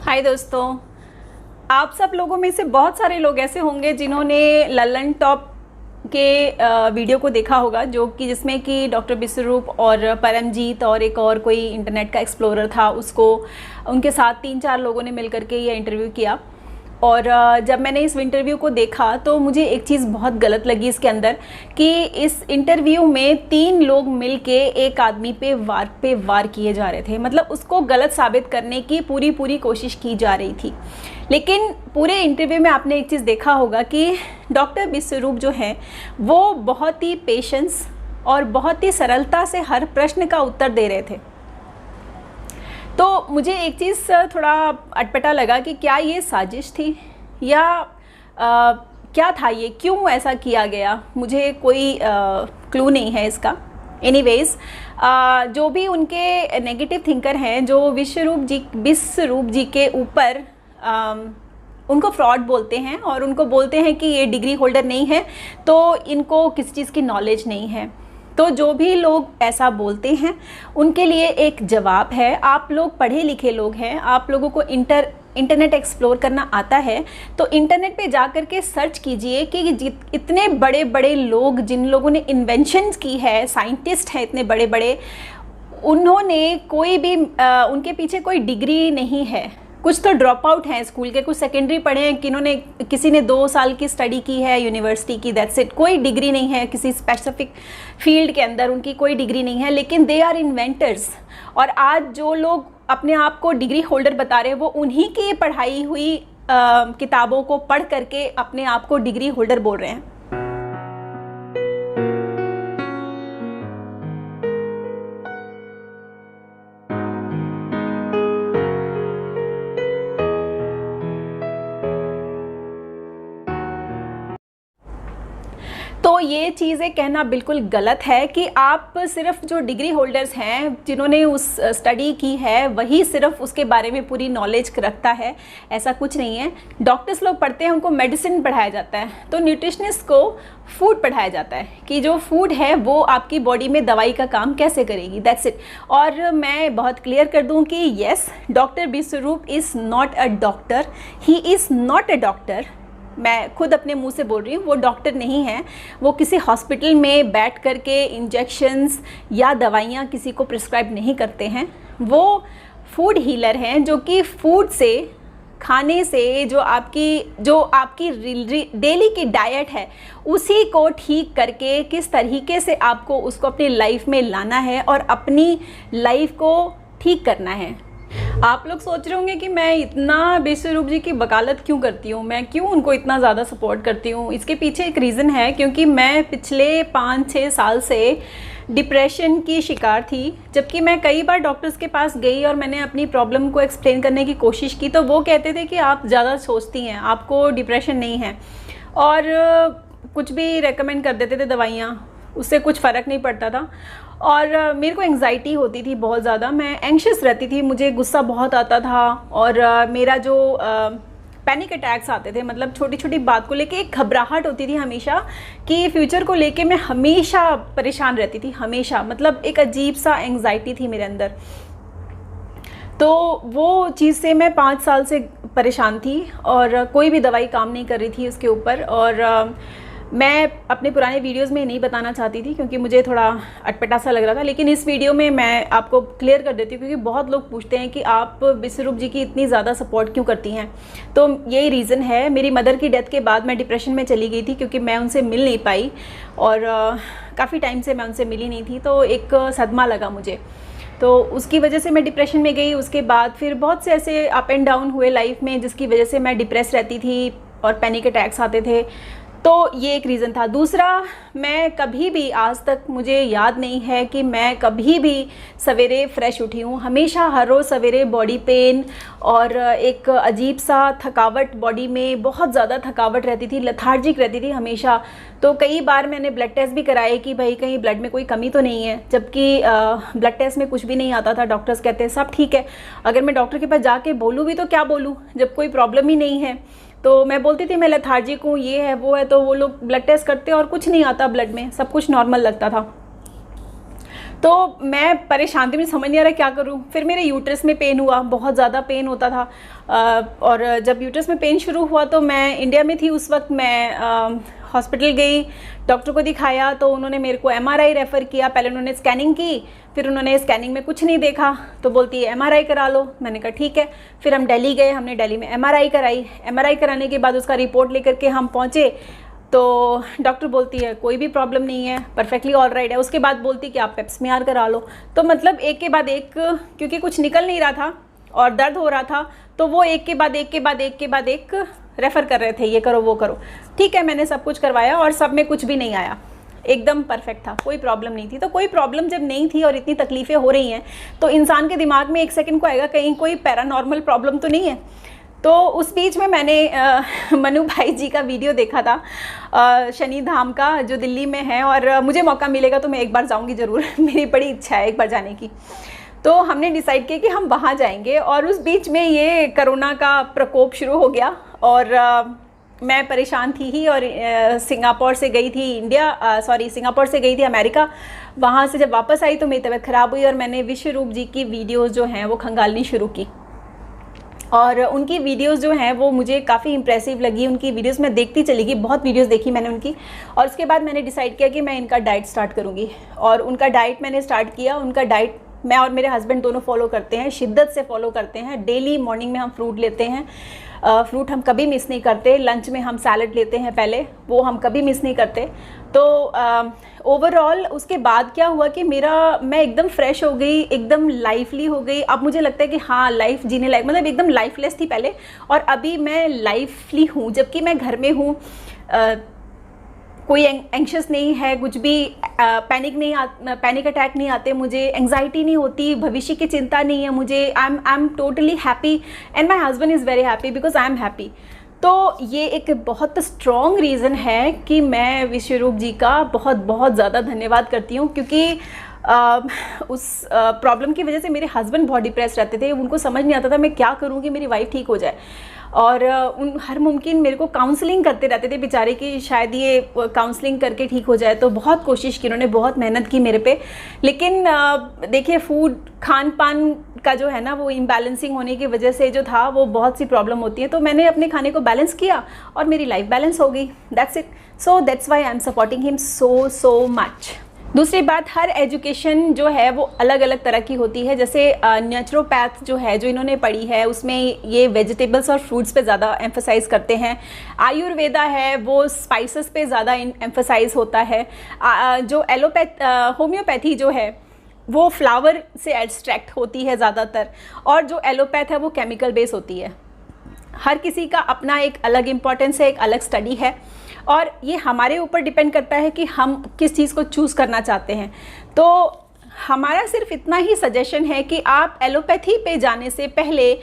हाय दोस्तों, आप सब लोगों में से बहुत सारे लोग ऐसे होंगे जिन्होंने ललन टॉप के वीडियो को देखा होगा, जो कि जिसमें कि डॉक्टर विश्वरूप और परमजीत और एक और कोई इंटरनेट का एक्सप्लोरर था, उसको उनके साथ 3-4 लोगों ने मिलकर के ये इंटरव्यू किया। और जब मैंने इस इंटरव्यू को देखा तो मुझे एक चीज़ बहुत गलत लगी इसके अंदर कि इस इंटरव्यू में 3 लोग मिलके एक आदमी पे वार किए जा रहे थे। मतलब उसको गलत साबित करने की पूरी कोशिश की जा रही थी। लेकिन पूरे इंटरव्यू में आपने एक चीज़ देखा होगा कि डॉक्टर विश्वरूप जो हैं वो बहुत ही पेशेंस और बहुत ही सरलता से हर प्रश्न का उत्तर दे रहे थे। तो मुझे एक चीज़ थोड़ा अटपटा लगा कि क्या ये साजिश थी या क्या था, ये क्यों ऐसा किया गया, मुझे कोई क्लू नहीं है इसका। एनीवेज़, जो भी उनके नेगेटिव थिंकर हैं, जो विश्वरूप जी के ऊपर उनको फ्रॉड बोलते हैं और उनको बोलते हैं कि ये डिग्री होल्डर नहीं है तो इनको किसी चीज़ की नॉलेज नहीं है। तो जो भी लोग ऐसा बोलते हैं उनके लिए एक जवाब है। आप लोग पढ़े लिखे लोग हैं, आप लोगों को इंटरनेट एक्सप्लोर करना आता है, तो इंटरनेट पे जा कर के सर्च कीजिए कि इतने बड़े बड़े लोग, जिन लोगों ने इन्वेंशंस की है, साइंटिस्ट हैं इतने बड़े बड़े, उन्होंने कोई भी उनके पीछे कोई डिग्री नहीं है। कुछ तो ड्रॉप आउट हैं स्कूल के, कुछ सेकेंडरी पढ़े हैं, किसी ने 2 साल की स्टडी की है यूनिवर्सिटी की, दैट्स इट। कोई डिग्री नहीं है किसी स्पेसिफिक फील्ड के अंदर, उनकी कोई डिग्री नहीं है, लेकिन दे आर इन्वेंटर्स। और आज जो लोग अपने आप को डिग्री होल्डर बता रहे हैं वो उन्हीं की पढ़ाई हुई किताबों को पढ़ करके अपने आप को डिग्री होल्डर बोल रहे हैं। तो ये चीज़ें कहना बिल्कुल गलत है कि आप सिर्फ जो डिग्री होल्डर्स हैं, जिन्होंने उस स्टडी की है, वही सिर्फ उसके बारे में पूरी नॉलेज रखता है। ऐसा कुछ नहीं है। डॉक्टर्स लोग पढ़ते हैं, उनको मेडिसिन पढ़ाया जाता है, तो न्यूट्रिशनिस्ट को फूड पढ़ाया जाता है कि जो फूड है वो आपकी बॉडी में दवाई का काम कैसे करेगी, दैट्स इट। और मैं बहुत क्लियर कर दूं कि yes, doctor Vishwaroop is not a doctor, he is not a doctor. मैं खुद अपने मुंह से बोल रही हूँ, वो डॉक्टर नहीं है। वो किसी हॉस्पिटल में बैठ कर के इंजेक्शंस या दवाइयाँ किसी को प्रिस्क्राइब नहीं करते हैं। वो फूड हीलर हैं, जो कि फूड से, खाने से, जो आपकी डेली की डाइट है उसी को ठीक करके किस तरीके से आपको उसको अपनी लाइफ में लाना है और अपनी लाइफ को ठीक करना है। आप लोग सोच रहे होंगे कि मैं इतना विश्वरूप जी की वकालत क्यों करती हूँ, मैं क्यों उनको इतना ज़्यादा सपोर्ट करती हूँ। इसके पीछे एक रीज़न है, क्योंकि मैं पिछले 5-6 साल से डिप्रेशन की शिकार थी। जबकि मैं कई बार डॉक्टर्स के पास गई और मैंने अपनी प्रॉब्लम को एक्सप्लेन करने की कोशिश की, तो वो कहते थे कि आप ज़्यादा सोचती हैं, आपको डिप्रेशन नहीं है, और कुछ भी रेकमेंड कर देते थे दवाइयाँ, उससे कुछ फ़र्क नहीं पड़ता था। और मेरे को एंग्जाइटी होती थी बहुत ज़्यादा, मैं एंग्शियस रहती थी, मुझे गुस्सा बहुत आता था, और मेरा जो पैनिक अटैक्स आते थे, मतलब छोटी छोटी बात को लेके एक घबराहट होती थी हमेशा, कि फ्यूचर को लेके मैं हमेशा परेशान रहती थी, हमेशा। मतलब एक अजीब सा एंग्जाइटी थी मेरे अंदर। तो वो चीज़ से मैं 5 साल से परेशान थी और कोई भी दवाई काम नहीं कर रही थी उसके ऊपर। और मैं अपने पुराने वीडियोस में नहीं बताना चाहती थी क्योंकि मुझे थोड़ा अटपटा सा लग रहा था, लेकिन इस वीडियो में मैं आपको क्लियर कर देती हूँ, क्योंकि बहुत लोग पूछते हैं कि आप विश्वरूप जी की इतनी ज़्यादा सपोर्ट क्यों करती हैं। तो यही रीज़न है। मेरी मदर की डेथ के बाद मैं डिप्रेशन में चली गई थी, क्योंकि मैं उनसे मिल नहीं पाई और काफ़ी टाइम से मैं उनसे मिली नहीं थी, तो एक सदमा लगा मुझे, तो उसकी वजह से मैं डिप्रेशन में गई। उसके बाद फिर बहुत से ऐसे अप एंड डाउन हुए लाइफ में, जिसकी वजह से मैं डिप्रेस रहती थी और पैनिक अटैक्स आते थे। तो ये एक रीज़न था। दूसरा, मैं कभी भी आज तक, मुझे याद नहीं है कि मैं कभी भी सवेरे फ्रेश उठी हूँ। हमेशा हर रोज़ सवेरे बॉडी पेन और एक अजीब सा थकावट, बॉडी में बहुत ज़्यादा थकावट रहती थी, लेथार्जिक रहती थी हमेशा। तो कई बार मैंने ब्लड टेस्ट भी कराए कि भाई कहीं ब्लड में कोई कमी तो नहीं है, जबकि ब्लड टेस्ट में कुछ भी नहीं आता था। डॉक्टर्स कहते हैं सब ठीक है। अगर मैं डॉक्टर के पास जाके बोलूँ भी तो क्या बोलूँ, जब कोई प्रॉब्लम ही नहीं है। तो मैं बोलती थी मैं लेथार्जिक हूँ, ये है वो है, तो वो लोग ब्लड टेस्ट करते और कुछ नहीं आता ब्लड में, सब कुछ नॉर्मल लगता था। तो मैं परेशान थी, मुझे समझ नहीं आ रहा क्या करूं। फिर मेरे यूट्रस में पेन हुआ, बहुत ज़्यादा पेन होता था। और जब यूट्रस में पेन शुरू हुआ तो मैं इंडिया में थी उस वक्त। मैं हॉस्पिटल गई, डॉक्टर को दिखाया तो उन्होंने मेरे को MRI रेफ़र किया। पहले उन्होंने स्कैनिंग की, फिर उन्होंने स्कैनिंग में कुछ नहीं देखा तो बोलती है MRI करा लो। मैंने कहा ठीक है। फिर हम दिल्ली गए, हमने दिल्ली में MRI कराई। MRI कराने के बाद उसका रिपोर्ट लेकर के हम पहुँचे तो डॉक्टर बोलती है कोई भी प्रॉब्लम नहीं है, परफेक्टली ऑल राइट है। उसके बाद बोलती कि आप पेप्समेयर करा लो। तो मतलब एक के बाद एक, क्योंकि कुछ निकल नहीं रहा था और दर्द हो रहा था, तो वो एक के बाद एक रेफ़र कर रहे थे, ये करो वो करो। ठीक है, मैंने सब कुछ करवाया और सब में कुछ भी नहीं आया, एकदम परफेक्ट था, कोई प्रॉब्लम नहीं थी। तो कोई प्रॉब्लम जब नहीं थी और इतनी तकलीफ़ें हो रही हैं तो इंसान के दिमाग में एक सेकंड को आएगा कहीं कोई पैरानॉर्मल प्रॉब्लम तो नहीं है। तो उस बीच में मैंने मनु भाई जी का वीडियो देखा था शनि धाम का, जो दिल्ली में है, और मुझे मौका मिलेगा तो मैं एक बार जाऊंगी ज़रूर। मेरी बड़ी इच्छा है एक बार जाने की। तो हमने डिसाइड किया कि हम वहाँ जाएंगे। और उस बीच में ये कोरोना का प्रकोप शुरू हो गया और मैं परेशान थी ही। और सिंगापुर से गई थी सिंगापुर से गई थी अमेरिका। वहाँ से जब वापस आई तो मेरी तबीयत ख़राब हुई और मैंने विश्वरूप जी की वीडियोज़ जो हैं वो खंगालनी शुरू की। और उनकी वीडियोस जो हैं वो मुझे काफ़ी इंप्रेसिव लगी। उनकी वीडियोस मैं देखती चली गई, बहुत वीडियोस देखी मैंने उनकी। और उसके बाद मैंने डिसाइड किया कि मैं इनका डाइट स्टार्ट करूँगी। और उनका डाइट मैंने स्टार्ट किया। उनका डाइट मैं और मेरे हस्बैंड दोनों फॉलो करते हैं, शिद्दत से फॉलो करते हैं। डेली मॉर्निंग में हम फ्रूट लेते हैं, फ्रूट हम कभी मिस नहीं करते। लंच में हम सैलड लेते हैं पहले, वो हम कभी मिस नहीं करते। तो ओवरऑल उसके बाद क्या हुआ कि मैं एकदम फ्रेश हो गई, एकदम लाइफली हो गई। अब मुझे लगता है कि हाँ, लाइफ जीने लायक, मतलब एकदम लाइफलेस थी पहले और अभी मैं लाइफली हूँ। जबकि मैं घर में हूँ, कोई एंक्शस नहीं है, कुछ भी पैनिक अटैक नहीं आते मुझे, एंग्जाइटी नहीं होती, भविष्य की चिंता नहीं है मुझे। I am totally happy and my husband is very happy because I am happy. तो ये एक बहुत स्ट्रॉन्ग रीज़न है कि मैं विश्वरूप जी का बहुत बहुत ज़्यादा धन्यवाद करती हूँ। क्योंकि उस प्रॉब्लम की वजह से मेरे हस्बैंड बहुत डिप्रेस रहते थे। उनको समझ नहीं आता था मैं क्या करूँ कि मेरी वाइफ ठीक हो जाए। और उन हर मुमकिन मेरे को काउंसलिंग करते रहते थे बेचारे कि शायद ये काउंसलिंग करके ठीक हो जाए। तो बहुत कोशिश की उन्होंने, बहुत मेहनत की मेरे पे। लेकिन देखिए, फूड खान पान का जो है ना, वो इम्बैलेंसिंग होने की वजह से जो था वो बहुत सी प्रॉब्लम होती है। तो मैंने अपने खाने को बैलेंस किया और मेरी लाइफ बैलेंस हो गई। That's it. So that's why I am supporting him so much. दूसरी बात, हर एजुकेशन जो है वो अलग अलग तरह की होती है। जैसे नेचुरोपैथ जो है, जो इन्होंने पढ़ी है, उसमें ये वेजिटेबल्स और फ्रूट्स पे ज़्यादा एम्फसाइज करते हैं। आयुर्वेदा है वो स्पाइसेस पे ज़्यादा एम्फसाइज होता है। जो होम्योपैथी जो है वो फ्लावर से एक्सट्रैक्ट होती है ज़्यादातर। और जो एलोपैथ है वो केमिकल बेस होती है। हर किसी का अपना एक अलग इम्पोर्टेंस है, एक अलग स्टडी है। और ये हमारे ऊपर डिपेंड करता है कि हम किस चीज़ को चूज़ करना चाहते हैं। तो हमारा सिर्फ इतना ही सजेशन है कि आप एलोपैथी पे जाने से पहले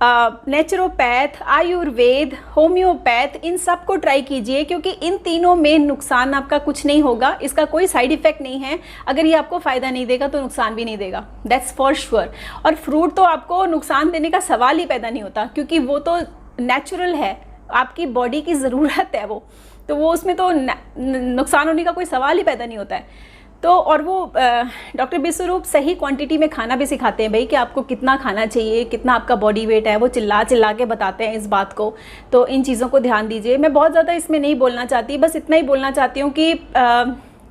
नेचुरोपैथ, आयुर्वेद, होम्योपैथ, इन सब को ट्राई कीजिए। क्योंकि इन तीनों में नुकसान आपका कुछ नहीं होगा, इसका कोई साइड इफ़ेक्ट नहीं है। अगर ये आपको फ़ायदा नहीं देगा तो नुकसान भी नहीं देगा, दैट्स फॉर श्योर। और फ्रूट तो आपको नुकसान देने का सवाल ही पैदा नहीं होता, क्योंकि वो तो नेचुरल है, आपकी बॉडी की ज़रूरत है वो, तो वो उसमें तो नुकसान होने का कोई सवाल ही पैदा नहीं होता है। तो और वो डॉक्टर विश्वरूप सही क्वांटिटी में खाना भी सिखाते हैं भाई, कि आपको कितना खाना चाहिए, कितना आपका बॉडी वेट है, वो चिल्ला चिल्ला के बताते हैं इस बात को। तो इन चीज़ों को ध्यान दीजिए। मैं बहुत ज़्यादा इसमें नहीं बोलना चाहती, बस इतना ही बोलना चाहती हूँ कि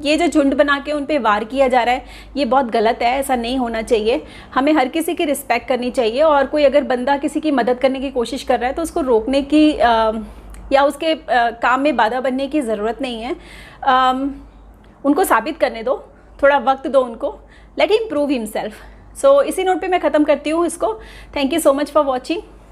ये जो झुंड बना के उन पे वार किया जा रहा है, ये बहुत गलत है, ऐसा नहीं होना चाहिए। हमें हर किसी की रिस्पेक्ट करनी चाहिए। और कोई अगर बंदा किसी की मदद करने की कोशिश कर रहा है तो उसको रोकने की या उसके काम में बाधा बनने की ज़रूरत नहीं है। उनको साबित करने दो, थोड़ा वक्त दो उनको, लेट हिम प्रूव हिमसेल्फ। सो इसी नोट पे मैं ख़त्म करती हूँ इसको। Thank you so much for watching.